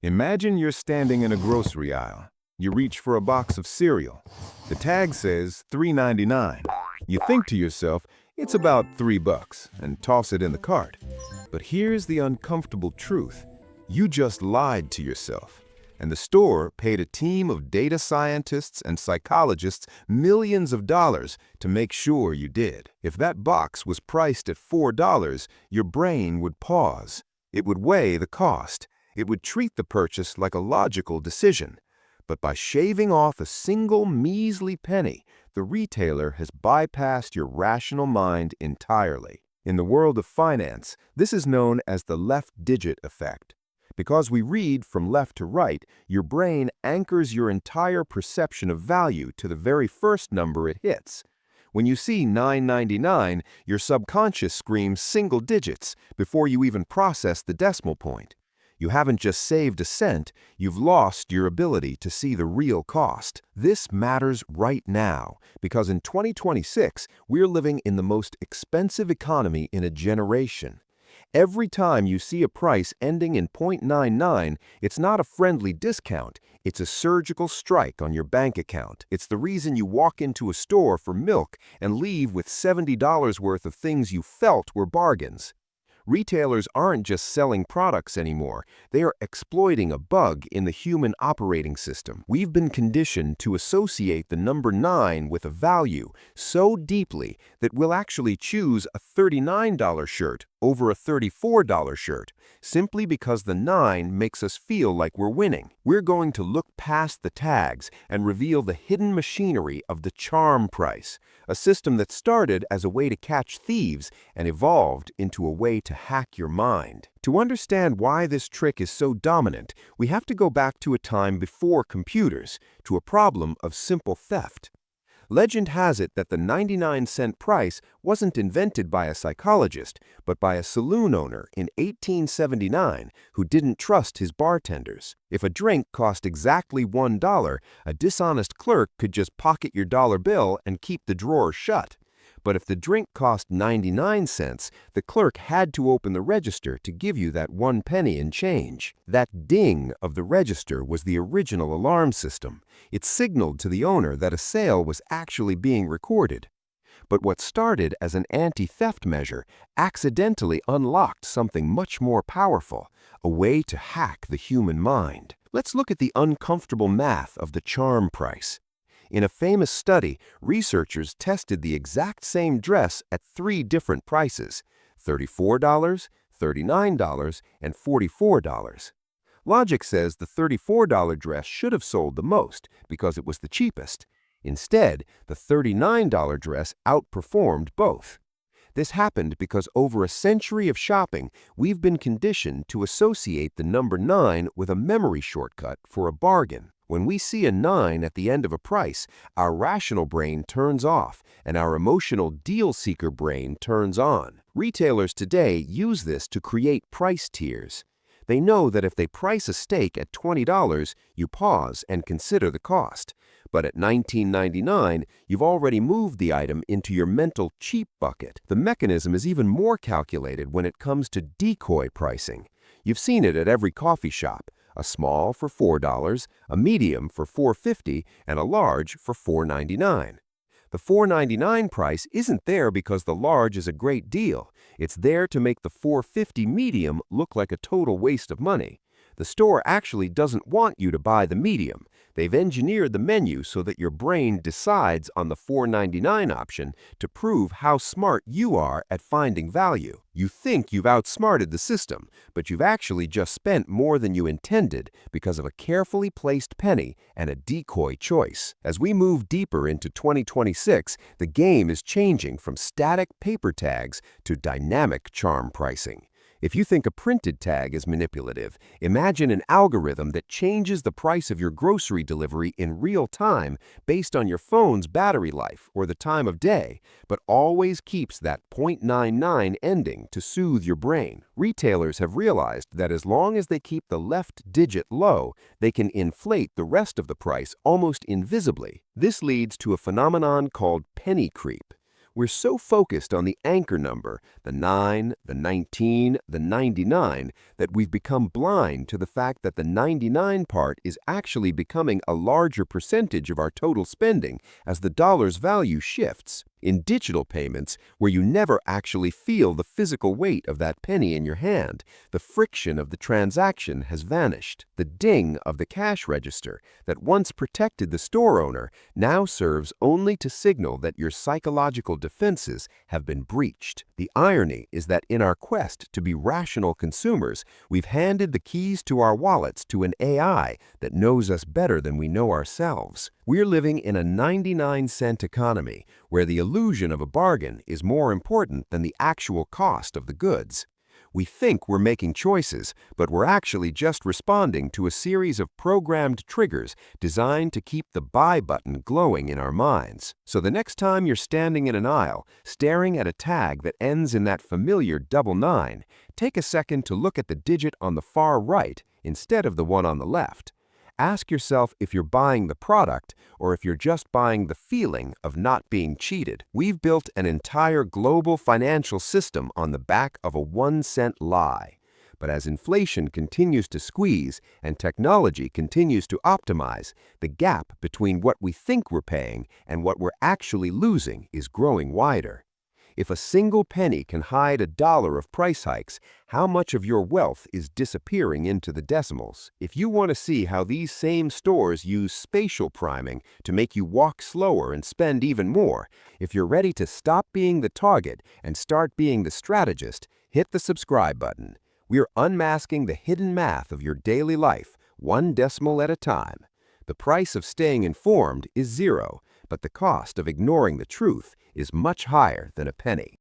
Imagine you're standing in a grocery aisle. You reach for a box of cereal. The tag says $3.99. You think to yourself, it's about $3, and toss it in the cart. But here's the uncomfortable truth. You just lied to yourself. And the store paid a team of data scientists and psychologists millions of dollars to make sure you did. If that box was priced at $4, your brain would pause. It would weigh the cost. It would treat the purchase like a logical decision. But by shaving off a single measly penny, the retailer has bypassed your rational mind entirely. In the world of finance, this is known as the left-digit effect. Because we read from left to right, your brain anchors your entire perception of value to the very first number it hits. When you see $9.99, your subconscious screams single digits before you even process the decimal point. You haven't just saved a cent, you've lost your ability to see the real cost. This matters right now, because in 2026, we're living in the most expensive economy in a generation. Every time you see a price ending in .99, it's not a friendly discount, it's a surgical strike on your bank account. It's the reason you walk into a store for milk and leave with $70 worth of things you felt were bargains. Retailers aren't just selling products anymore, they are exploiting a bug in the human operating system. We've been conditioned to associate the number 9 with a value so deeply that we'll actually choose a $39 shirt over a $34 shirt, simply because the 9 makes us feel like we're winning. We're going to look past the tags and reveal the hidden machinery of the charm price, a system that started as a way to catch thieves and evolved into a way to hack your mind. To understand why this trick is so dominant, we have to go back to a time before computers, to a problem of simple theft. Legend has it that the 99-cent price wasn't invented by a psychologist, but by a saloon owner in 1879 who didn't trust his bartenders. If a drink cost exactly $1, a dishonest clerk could just pocket your dollar bill and keep the drawer shut. But if the drink cost 99 cents, the clerk had to open the register to give you that 1 penny in change. That ding of the register was the original alarm system. It signaled to the owner that a sale was actually being recorded. But what started as an anti-theft measure accidentally unlocked something much more powerful, a way to hack the human mind. Let's look at the uncomfortable math of the charm price. In a famous study, researchers tested the exact same dress at 3 different prices: $34, $39, and $44. Logic says the $34 dress should have sold the most because it was the cheapest. Instead, the $39 dress outperformed both. This happened because over a century of shopping, we've been conditioned to associate the number 9 with a memory shortcut for a bargain. When we see a 9 at the end of a price, our rational brain turns off and our emotional deal-seeker brain turns on. Retailers today use this to create price tiers. They know that if they price a steak at $20, you pause and consider the cost. But at $19.99, you've already moved the item into your mental cheap bucket. The mechanism is even more calculated when it comes to decoy pricing. You've seen it at every coffee shop. A small for $4, a medium for $4.50, and a large for $4.99. The $4.99 price isn't there because the large is a great deal. It's there to make the $4.50 medium look like a total waste of money. The store actually doesn't want you to buy the medium. They've engineered the menu so that your brain decides on the $4.99 option to prove how smart you are at finding value. You think you've outsmarted the system, but you've actually just spent more than you intended because of a carefully placed penny and a decoy choice. As we move deeper into 2026, the game is changing from static paper tags to dynamic charm pricing. If you think a printed tag is manipulative, imagine an algorithm that changes the price of your grocery delivery in real time based on your phone's battery life or the time of day, but always keeps that .99 ending to soothe your brain. Retailers have realized that as long as they keep the left digit low, they can inflate the rest of the price almost invisibly. This leads to a phenomenon called penny creep. We're so focused on the anchor number, the 9, the 19, the 99, that we've become blind to the fact that the 99 part is actually becoming a larger percentage of our total spending as the dollar's value shifts. In digital payments, where you never actually feel the physical weight of that penny in your hand, the friction of the transaction has vanished. The ding of the cash register that once protected the store owner now serves only to signal that your psychological defenses have been breached. The irony is that in our quest to be rational consumers, we've handed the keys to our wallets to an AI that knows us better than we know ourselves. We're living in a 99-cent economy where the illusion of a bargain is more important than the actual cost of the goods. We think we're making choices, but we're actually just responding to a series of programmed triggers designed to keep the buy button glowing in our minds. So the next time you're standing in an aisle, staring at a tag that ends in that familiar 99, take a second to look at the digit on the far right instead of the one on the left. Ask yourself if you're buying the product or if you're just buying the feeling of not being cheated. We've built an entire global financial system on the back of a 1-cent lie. But as inflation continues to squeeze and technology continues to optimize, the gap between what we think we're paying and what we're actually losing is growing wider. If a single penny can hide $1 of price hikes, how much of your wealth is disappearing into the decimals? If you want to see how these same stores use spatial priming to make you walk slower and spend even more, if you're ready to stop being the target and start being the strategist, hit the subscribe button. We're unmasking the hidden math of your daily life, one decimal at a time. The price of staying informed is 0, but the cost of ignoring the truth is much higher than a penny.